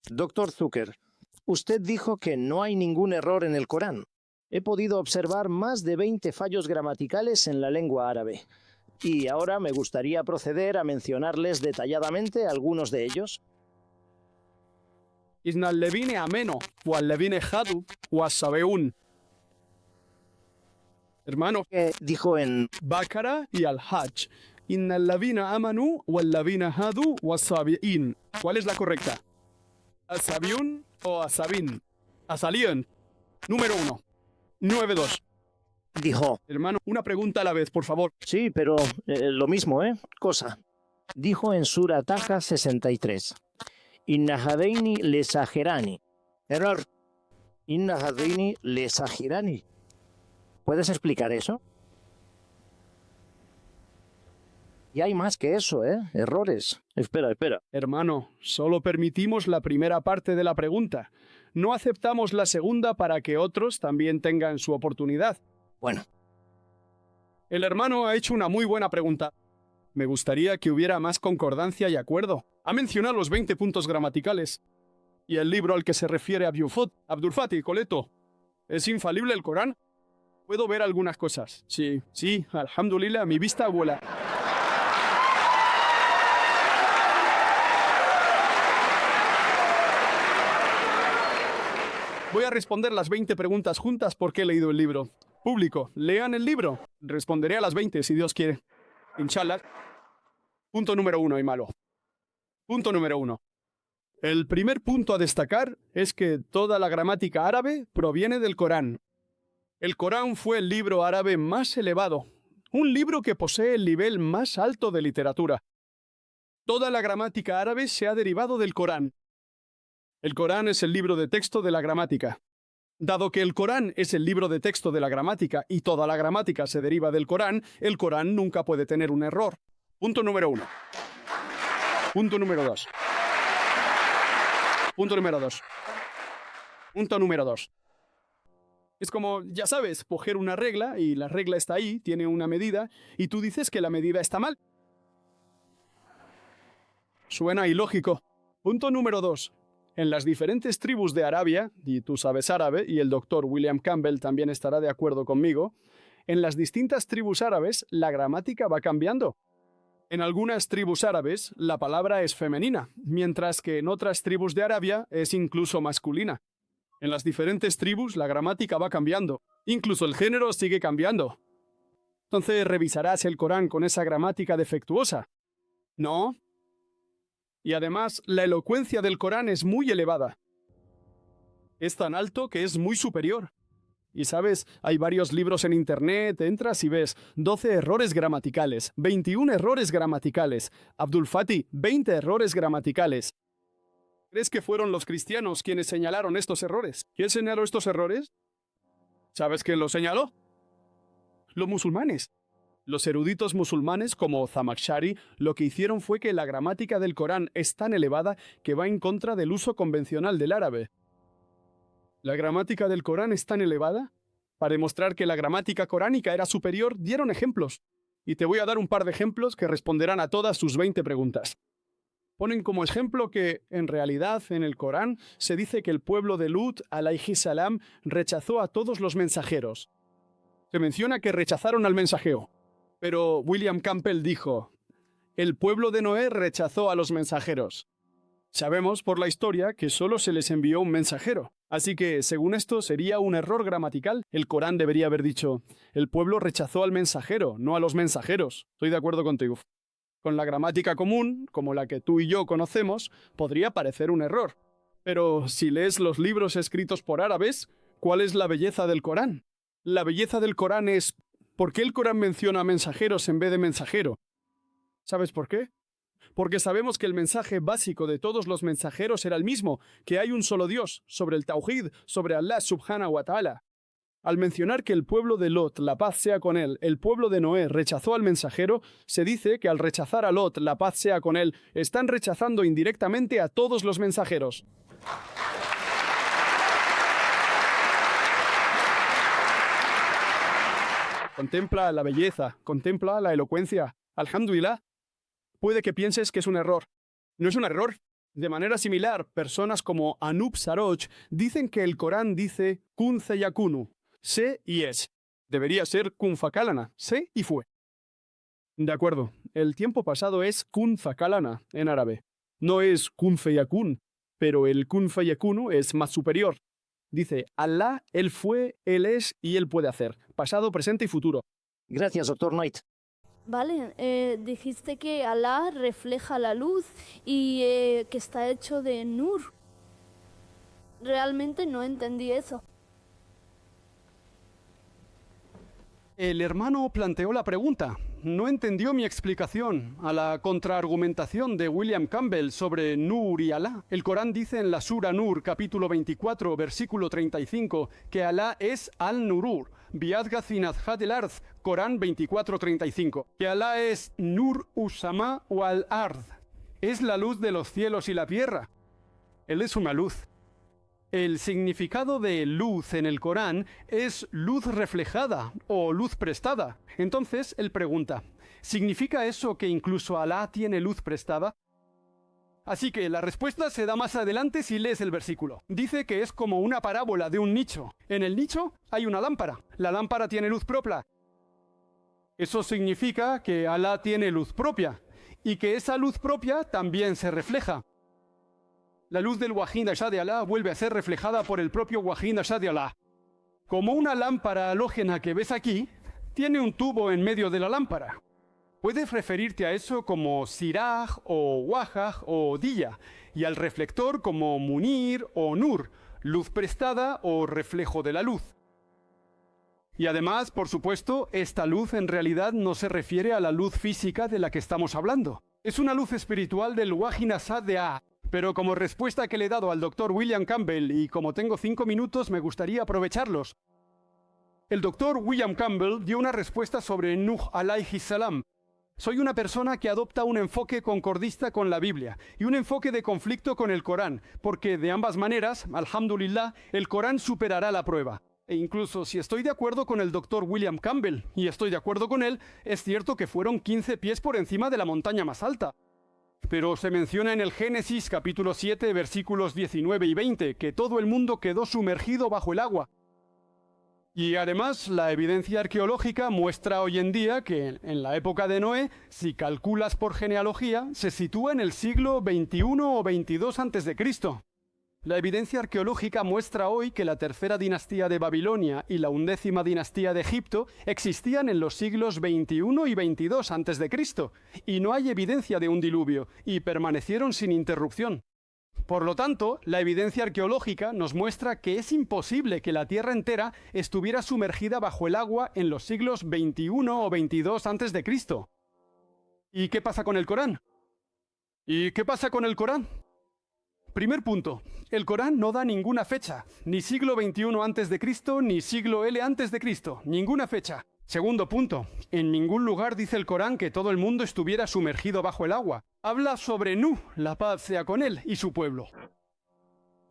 Doctor Zucker, usted dijo que no hay ningún error en el Corán. He podido observar más de 20 fallos gramaticales en la lengua árabe. Y ahora me gustaría proceder a mencionarles detalladamente algunos de ellos. إن الذين آمنوا والذين هادوا والسابعون. Hermano, Que dijo en Bácara y Al-Hajj. إن الذين آمنوا والذين هادوا والسابعين. ¿Cuál es la correcta? ¿Asabiun o Asabin? Asalion. Número 1. 9-2. dijo, Hermano, una pregunta a la vez, por favor. sí, pero lo mismo, cosa. Dijo en Sura Taha 63. Inna hadaini lesahirani. Error. Inna hadaini lesahirani. ¿Puedes explicar eso? Y hay más que eso, errores. Espera. Hermano, solo permitimos la primera parte de la pregunta. No aceptamos la segunda para que otros también tengan su oportunidad. Bueno, El hermano ha hecho una muy buena pregunta. Me gustaría que hubiera más concordancia y acuerdo. Ha mencionado los 20 puntos gramaticales. Y el libro al que se refiere Abdul Fatih, Coleto. ¿Es infalible el Corán? Puedo ver algunas cosas. Sí, alhamdulillah, mi vista vuela. Voy a responder las 20 preguntas juntas porque he leído el libro. Público, lean el libro. Responderé a las 20 si Dios quiere. Inshallah. Punto número 1, y malo. Punto número 1. El primer punto a destacar es que toda la gramática árabe proviene del Corán. El Corán fue el libro árabe más elevado, un libro que posee el nivel más alto de literatura. Toda la gramática árabe se ha derivado del Corán. El Corán es el libro de texto de la gramática. Dado que el Corán es el libro de texto de la gramática y toda la gramática se deriva del Corán, el Corán nunca puede tener un error. Punto número 1. Punto número 2. Punto número 2. Punto número 2. Es como, ya sabes, coger una regla y la regla está ahí, tiene una medida, y tú dices que la medida está mal. Suena ilógico. Punto número 2. En las diferentes tribus de Arabia, y tú sabes árabe, y el doctor William Campbell también estará de acuerdo conmigo, en las distintas tribus árabes la gramática va cambiando. En algunas tribus árabes la palabra es femenina, mientras que en otras tribus de Arabia es incluso masculina. En las diferentes tribus la gramática va cambiando, incluso el género sigue cambiando. Entonces, ¿revisarás el Corán con esa gramática defectuosa? No. Y además, la elocuencia del Corán es muy elevada. Es tan alto que es muy superior. Y sabes, hay varios libros en internet, entras y ves 12 errores gramaticales, 21 errores gramaticales, Abdul Fatih, 20 errores gramaticales. ¿Crees que fueron los cristianos quienes señalaron estos errores? ¿Quién señaló estos errores? ¿Sabes quién los señaló? Los musulmanes. Los eruditos musulmanes, como Zamakhshari, lo que hicieron fue que la gramática del Corán es tan elevada que va en contra del uso convencional del árabe. ¿La gramática del Corán es tan elevada? Para demostrar que la gramática coránica era superior, dieron ejemplos. Y te voy a dar un par de ejemplos que responderán a todas sus 20 preguntas. Ponen como ejemplo que, en realidad, en el Corán se dice que el pueblo de Lut, alayhi salam, rechazó a todos los mensajeros. Se menciona que rechazaron al mensajero. Pero William Campbell dijo, el pueblo de Noé rechazó a los mensajeros. Sabemos por la historia que solo se les envió un mensajero. Así que, según esto, sería un error gramatical. El Corán debería haber dicho, el pueblo rechazó al mensajero, no a los mensajeros. Estoy de acuerdo contigo. Con la gramática común, como la que tú y yo conocemos, podría parecer un error. Pero si lees los libros escritos por árabes, ¿cuál es la belleza del Corán? La belleza del Corán es, ¿por qué el Corán menciona mensajeros en vez de mensajero? ¿Sabes por qué? Porque sabemos que el mensaje básico de todos los mensajeros era el mismo, que hay un solo Dios, sobre el Tawhid, sobre Allah subhanahu wa ta'ala. Al mencionar que el pueblo de Lot, la paz sea con él, el pueblo de Noé rechazó al mensajero, se dice que al rechazar a Lot, la paz sea con él, están rechazando indirectamente a todos los mensajeros. Contempla la belleza, contempla la elocuencia. Alhamdulillah. Puede que pienses que es un error. No es un error. De manera similar, personas como Anup Saroj dicen que el Corán dice kun fayakunu, sé y es. Debería ser kun fakalana, sé y fue. De acuerdo, el tiempo pasado es kun fakalana en árabe. No es kun fayakun, pero el kun fayakunu es más superior. Dice, Allah, Él fue, Él es y Él puede hacer. Pasado, presente y futuro. Gracias, Dr. Knight. Vale, dijiste que Alá refleja la luz y que está hecho de nur. Realmente no entendí eso. El hermano planteó la pregunta. No entendió mi explicación a la contraargumentación de William Campbell sobre Nur y Alá. El Corán dice en la Sura Nur, capítulo 24, versículo 35, que Alá es Al-Nurur, Biadgazinadhat el Ard, Corán 24:35. Que Alá es Nur Usama o Al-Ard, es la luz de los cielos y la tierra. Él es una luz. El significado de luz en el Corán es luz reflejada o luz prestada. Entonces, él pregunta, ¿significa eso que incluso Alá tiene luz prestada? Así que la respuesta se da más adelante si lees el versículo. Dice que es como una parábola de un nicho. En el nicho hay una lámpara. La lámpara tiene luz propia. Eso significa que Alá tiene luz propia y que esa luz propia también se refleja. La luz del Wahin Ashad de Alá vuelve a ser reflejada por el propio Wahin Ashad de Alá. Como una lámpara halógena que ves aquí, tiene un tubo en medio de la lámpara. Puedes referirte a eso como Siraj o Wajaj o Dilla, y al reflector como Munir o Nur, luz prestada o reflejo de la luz. Y además, por supuesto, esta luz en realidad no se refiere a la luz física de la que estamos hablando. Es una luz espiritual del Wahin Ashad de Alá. Pero como respuesta que le he dado al Dr. William Campbell y como tengo 5 minutos me gustaría aprovecharlos. El Dr. William Campbell dio una respuesta sobre Nuh alayhi salam. Soy una persona que adopta un enfoque concordista con la Biblia y un enfoque de conflicto con el Corán, porque de ambas maneras, alhamdulillah, el Corán superará la prueba. E incluso si estoy de acuerdo con el Dr. William Campbell, y estoy de acuerdo con él, es cierto que fueron 15 pies por encima de la montaña más alta. Pero se menciona en el Génesis capítulo 7 versículos 19 y 20 que todo el mundo quedó sumergido bajo el agua. Y además la evidencia arqueológica muestra hoy en día que en la época de Noé, si calculas por genealogía, se sitúa en el siglo XXI o XXII a.C. La evidencia arqueológica muestra hoy que la tercera dinastía de Babilonia y la 11ª dinastía de Egipto existían en los siglos XXI y XXII a.C., y no hay evidencia de un diluvio, y permanecieron sin interrupción. Por lo tanto, la evidencia arqueológica nos muestra que es imposible que la Tierra entera estuviera sumergida bajo el agua en los siglos XXI o XXII a.C. ¿Y qué pasa con el Corán? ¿Y qué pasa con el Corán? Primer punto, el Corán no da ninguna fecha, ni siglo XXI a.C., ni siglo L a.C., ninguna fecha. Segundo punto, en ningún lugar dice el Corán que todo el mundo estuviera sumergido bajo el agua. Habla sobre Nuh, la paz sea con él, y su pueblo.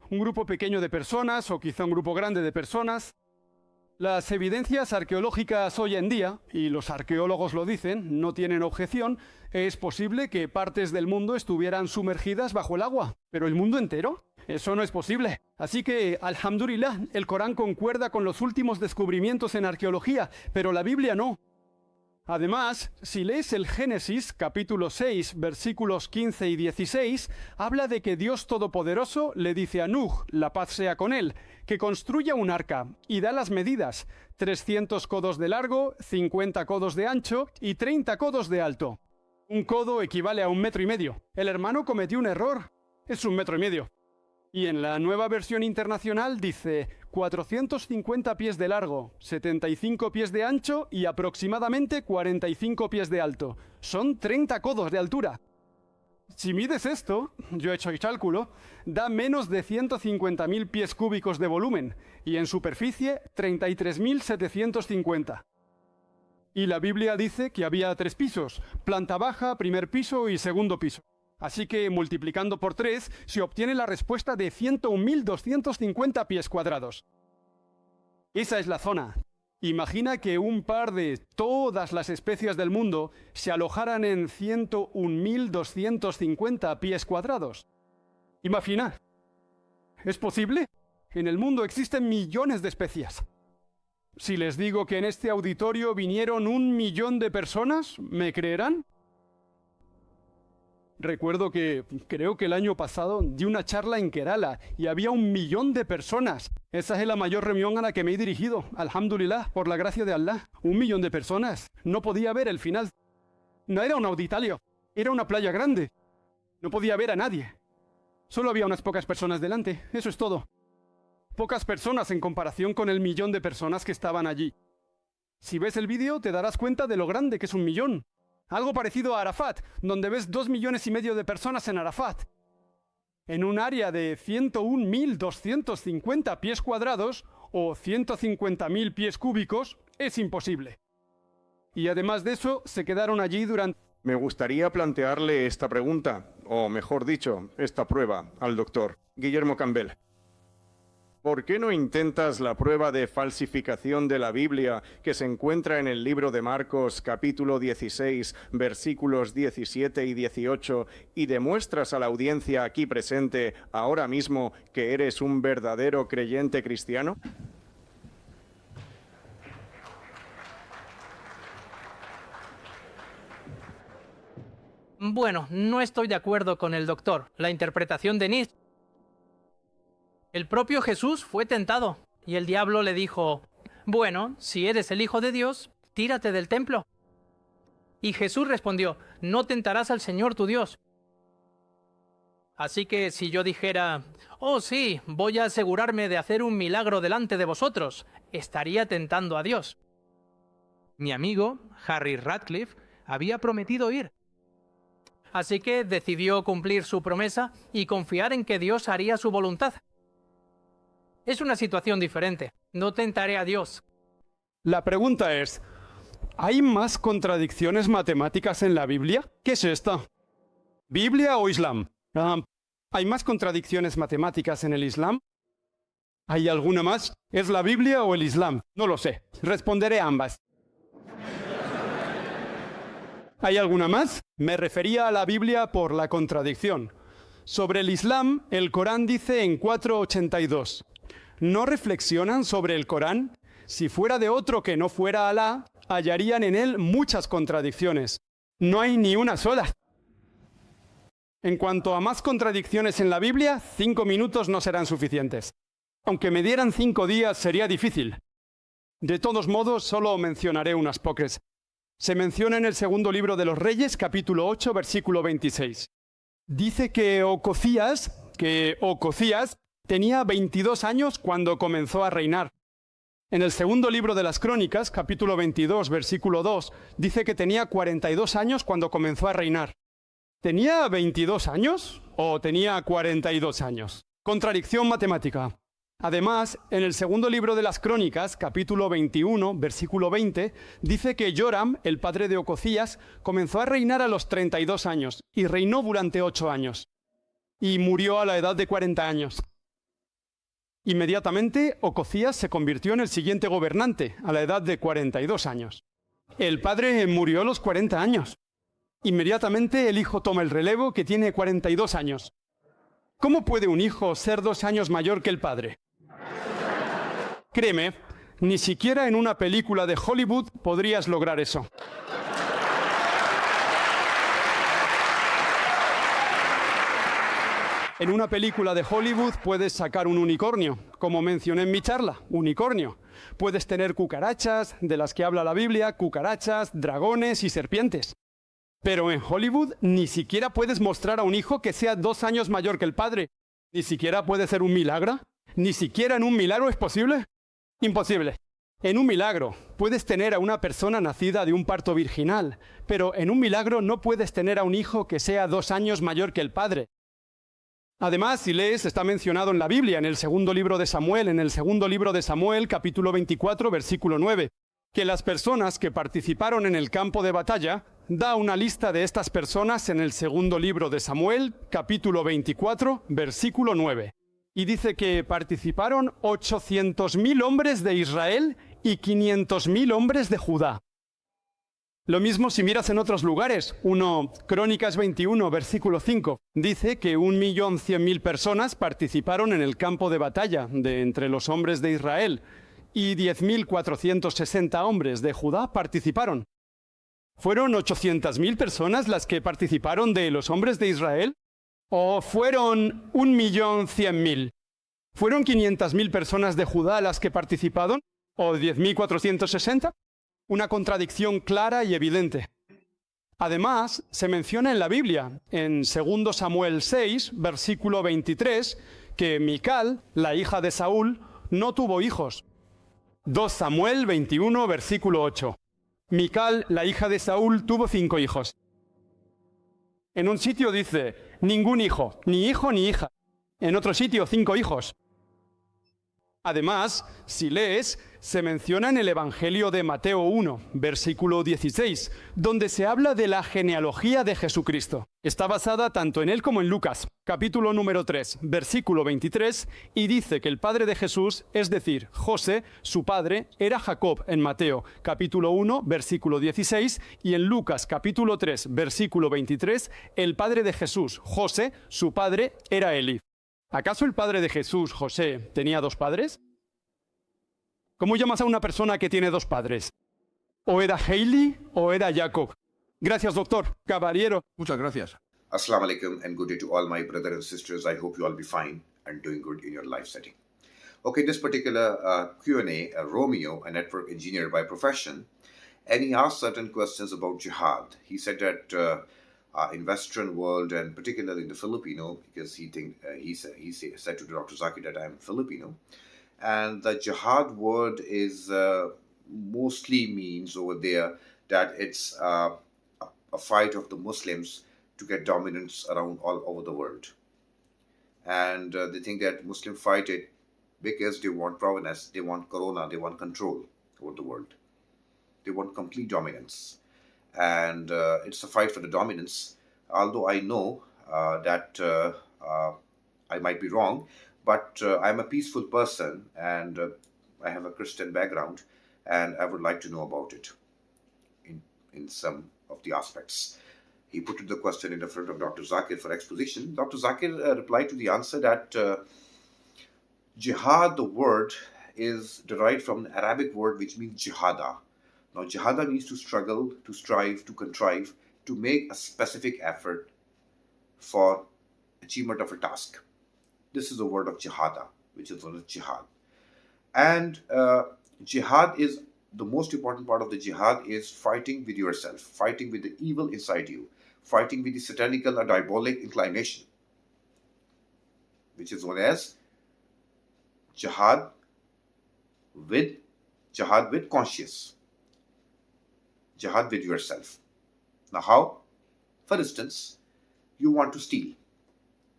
Un grupo pequeño de personas, o quizá un grupo grande de personas. Las evidencias arqueológicas hoy en día, y los arqueólogos lo dicen, no tienen objeción, es posible que partes del mundo estuvieran sumergidas bajo el agua. ¿Pero el mundo entero? Eso no es posible. Así que, alhamdulillah, el Corán concuerda con los últimos descubrimientos en arqueología, pero la Biblia no. Además, si lees el Génesis, capítulo 6, versículos 15 y 16, habla de que Dios Todopoderoso le dice a Nuh, la paz sea con él, que construya un arca, y da las medidas, 300 codos de largo, 50 codos de ancho y 30 codos de alto. Un codo equivale a 1,5 metros. El hermano cometió un error. Es 1,5 metros. Y en la nueva versión internacional dice 450 pies de largo, 75 pies de ancho y aproximadamente 45 pies de alto. Son 30 codos de altura. Si mides esto, yo he hecho el cálculo, da menos de 150.000 pies cúbicos de volumen y en superficie 33.750. Y la Biblia dice que había 3 pisos, planta baja, primer piso y segundo piso. Así que multiplicando por 3 se obtiene la respuesta de 101.250 pies cuadrados. Esa es la zona. Imagina que un par de todas las especies del mundo se alojaran en 101.250 pies cuadrados. Imagina. ¿Es posible? En el mundo existen millones de especies. Si les digo que en este auditorio vinieron 1 millón de personas, ¿me creerán? Recuerdo que, creo que el año pasado, di una charla en Kerala y había 1 millón de personas. Esa es la mayor reunión a la que me he dirigido. Alhamdulillah, por la gracia de Allah. 1 millón de personas. No podía ver el final. No era un auditorio, era una playa grande. No podía ver a nadie. Solo había unas pocas personas delante, eso es todo. Pocas personas en comparación con el 1 millón de personas que estaban allí. Si ves el vídeo te darás cuenta de lo grande que es 1 millón. Algo parecido a Arafat, donde ves 2,5 millones de personas en Arafat. En un área de 101.250 pies cuadrados o 150.000 pies cúbicos es imposible. Y además de eso, se quedaron allí durante... Me gustaría plantearle esta pregunta, o mejor dicho, esta prueba, al doctor Guillermo Campbell. ¿Por qué no intentas la prueba de falsificación de la Biblia que se encuentra en el libro de Marcos, capítulo 16, versículos 17 y 18, y demuestras a la audiencia aquí presente ahora mismo que eres un verdadero creyente cristiano? Bueno, no estoy de acuerdo con el doctor. La interpretación de Nietzsche. El propio Jesús fue tentado y el diablo le dijo, bueno, si eres el Hijo de Dios, tírate del templo. Y Jesús respondió, no tentarás al Señor tu Dios. Así que si yo dijera, oh sí, voy a asegurarme de hacer un milagro delante de vosotros, estaría tentando a Dios. Mi amigo, Harry Radcliffe, había prometido ir. Así que decidió cumplir su promesa y confiar en que Dios haría su voluntad. Es una situación diferente. No tentaré a Dios. La pregunta es, ¿hay más contradicciones matemáticas en la Biblia? ¿Qué es esta? ¿Biblia o Islam? ¿Hay más contradicciones matemáticas en el Islam? ¿Hay alguna más? ¿Es la Biblia o el Islam? No lo sé. Responderé a ambas. ¿Hay alguna más? Me refería a la Biblia por la contradicción. Sobre el Islam, el Corán dice en 4:82. ¿No reflexionan sobre el Corán? Si fuera de otro que no fuera Alá, hallarían en él muchas contradicciones. No hay ni una sola. En cuanto a más contradicciones en la Biblia, 5 minutos no serán suficientes. Aunque me dieran 5 días sería difícil. De todos modos, solo mencionaré unas pocas. Se menciona en el segundo libro de los Reyes, capítulo 8, versículo 26. Dice que Ococías tenía 22 años cuando comenzó a reinar. En el segundo libro de las Crónicas, capítulo 22, versículo 2, dice que tenía 42 años cuando comenzó a reinar. ¿Tenía 22 años o tenía 42 años? Contradicción matemática. Además, en el segundo libro de las Crónicas, capítulo 21, versículo 20, dice que Joram, el padre de Ococías, comenzó a reinar a los 32 años y reinó durante 8 años. Y murió a la edad de 40 años. Inmediatamente, Ococías se convirtió en el siguiente gobernante, a la edad de 42 años. El padre murió a los 40 años. Inmediatamente, el hijo toma el relevo, que tiene 42 años. ¿Cómo puede un hijo ser 2 años mayor que el padre? Créeme, ni siquiera en una película de Hollywood podrías lograr eso. En una película de Hollywood puedes sacar un unicornio, como mencioné en mi charla, unicornio. Puedes tener cucarachas, de las que habla la Biblia, cucarachas, dragones y serpientes. Pero en Hollywood ni siquiera puedes mostrar a un hijo que sea 2 años mayor que el padre. Ni siquiera puede ser un milagro. Ni siquiera en un milagro es posible. Imposible. En un milagro puedes tener a una persona nacida de un parto virginal, pero en un milagro no puedes tener a un hijo que sea 2 años mayor que el padre. Además, si lees, está mencionado en la Biblia, en el segundo libro de Samuel, capítulo 24, versículo 9, que las personas que participaron en el campo de batalla, da una lista de estas personas en el segundo libro de Samuel, capítulo 24, versículo 9. Y dice que participaron 800.000 hombres de Israel y 500.000 hombres de Judá. Lo mismo si miras en otros lugares. Crónicas 21, versículo 5, dice que 1.100.000 personas participaron en el campo de batalla de entre los hombres de Israel y 10.460 hombres de Judá participaron. ¿Fueron 800.000 personas las que participaron de los hombres de Israel? ¿O fueron 1.100.000? ¿Fueron 500.000 personas de Judá las que participaron? ¿O 10.460? Una contradicción clara y evidente. Además, se menciona en la Biblia, en 2 Samuel 6, versículo 23, que Mical, la hija de Saúl, no tuvo hijos. 2 Samuel 21, versículo 8. Mical, la hija de Saúl, tuvo 5 hijos. En un sitio dice, ningún hijo ni hija. En otro sitio, 5 hijos. Además, si lees, se menciona en el Evangelio de Mateo 1, versículo 16, donde se habla de la genealogía de Jesucristo. Está basada tanto en él como en Lucas, capítulo número 3, versículo 23, y dice que el padre de Jesús, es decir, José, su padre, era Jacob en Mateo, capítulo 1, versículo 16, y en Lucas, capítulo 3, versículo 23, el padre de Jesús, José, su padre, era Eli. ¿Acaso el padre de Jesús, José, tenía 2 padres? ¿Cómo llamas a una persona que tiene 2 padres? ¿O era Hailey o era Jacob? Gracias, doctor. Caballero. Muchas gracias. Assalamu alaikum and good day to all my brothers and sisters. I hope you all be fine and doing good in your life setting. Okay, this particular Q&A, Romeo, a network engineer by profession, and he asked certain questions about jihad. He said that in Western world and particularly in the Filipino, because he said to Dr. Zaki that I'm Filipino, and the jihad word is mostly means over there that it's a fight of the Muslims to get dominance around all over the world. And they think that Muslims fight it because they want provenance, they want corona, they want control over the world. They want complete dominance. And it's a fight for the dominance, although I know that I might be wrong, but I'm a peaceful person and I have a Christian background and I would like to know about it in some of the aspects. He put the question in the front of Dr. Zakir for exposition. Dr. Zakir replied to the answer that jihad, the word, is derived from an Arabic word which means jihada. Now, jihada means to struggle, to strive, to contrive, to make a specific effort for achievement of a task. This is the word of jihada, which is known as jihad. And jihad is, the most important part of the jihad is fighting with yourself, fighting with the evil inside you, fighting with the satanical or diabolic inclination, which is known as jihad with conscience. Jihad with yourself. Now how? For instance, you want to steal.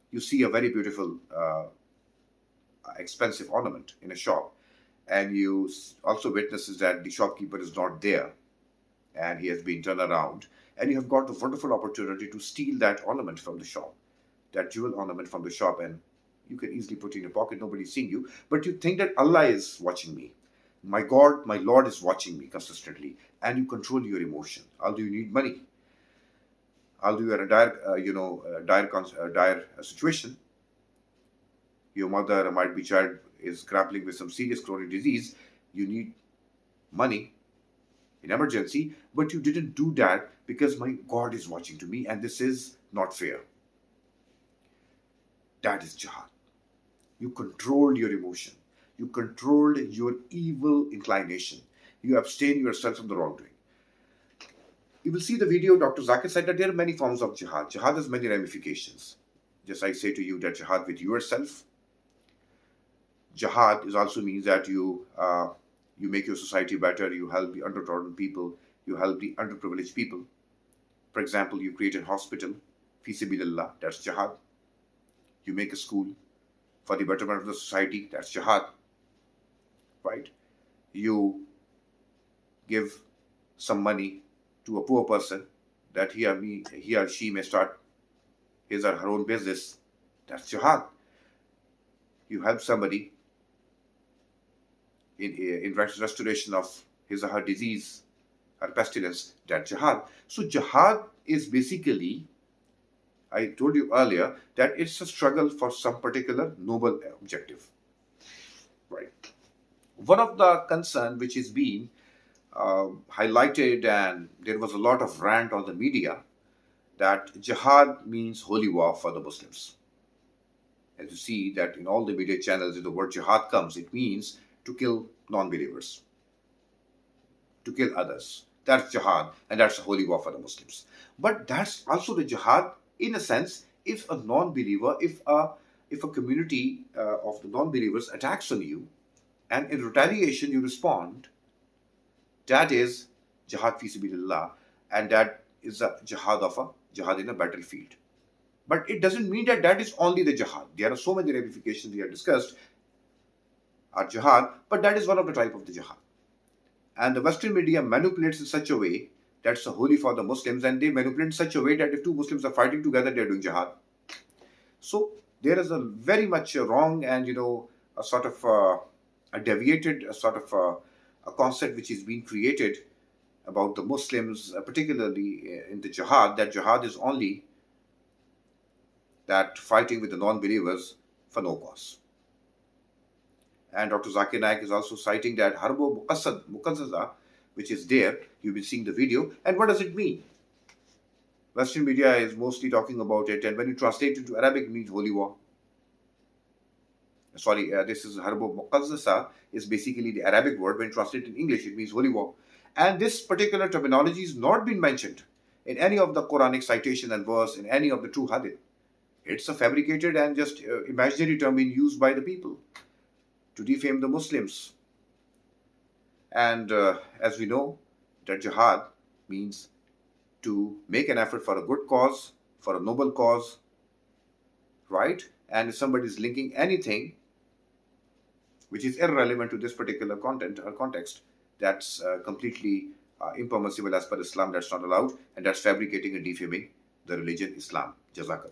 You see a very beautiful, expensive ornament in a shop, and you also witnesses that the shopkeeper is not there, and he has been turned around, and you have got the wonderful opportunity to steal that ornament from the shop, that jewel ornament from the shop, and you can easily put it in your pocket, nobody's seeing you, but you think that Allah is watching me. My God, my Lord is watching me consistently, and you control your emotion. Although you need money, although you are in a dire situation, your mother, might be child, is grappling with some serious chronic disease, you need money in emergency, but you didn't do that because my God is watching to me, and this is not fair. That is jihad. You control your emotion. You control your evil inclination. You abstain yourself from the wrongdoing. You will see the video. Dr. Zakir said that there are many forms of jihad. Jihad has many ramifications. Just I say to you that jihad with yourself. Jihad is also means that you make your society better. You help the undertrodden people. You help the underprivileged people. For example, you create a hospital. Fi sabilillah, that's jihad. You make a school for the betterment of the society. That's jihad. Right? You give some money to a poor person that he or she may start his or her own business. That's jihad. You help somebody in restoration of his or her disease. or pestilence, that jihad. So jihad is basically, I told you earlier, that it's a struggle for some particular noble objective. Right. One of the concern which is being highlighted, and there was a lot of rant on the media, that jihad means holy war for the Muslims. As you see that in all the media channels, if the word jihad comes, it means to kill non-believers, to kill others. That's jihad, and that's a holy war for the Muslims. But that's also the jihad, in a sense, if a non-believer, if a community of the non-believers attacks on you, and in retaliation you respond, that is jihad fi sabilillah, and that is a jihad in a battlefield. But it doesn't mean that that is only the jihad. There are so many ramifications we have discussed are jihad, but that is one of the type of the jihad. And the Western media manipulates in such a way that's holy for the Muslims, and they manipulate in such a way that if two Muslims are fighting together, they're doing jihad. So there is a very much wrong and a sort of a deviated a concept which is being created about the Muslims, particularly in the jihad, that jihad is only that fighting with the non-believers for no cause. And Dr. Zakir Naik is also citing that Harbo Muqazzaza, which is there. You've been seeing the video. And what does it mean? Western media is mostly talking about it, and when you translate it into Arabic, it means holy war. Sorry, this is Harbo Muqazzasa, is basically the Arabic word. When translated in English, it means holy war. And this particular terminology is not been mentioned in any of the Quranic citation and verse, in any of the true hadith. It's a fabricated and just imaginary term being used by the people to defame the Muslims. And as we know, that jihad means to make an effort for a good cause, for a noble cause, right? And if somebody is linking anything which is irrelevant to this particular content or context, that's completely impermissible as per Islam. That's not allowed, and that's fabricating and defaming the religion Islam. Jazakallah.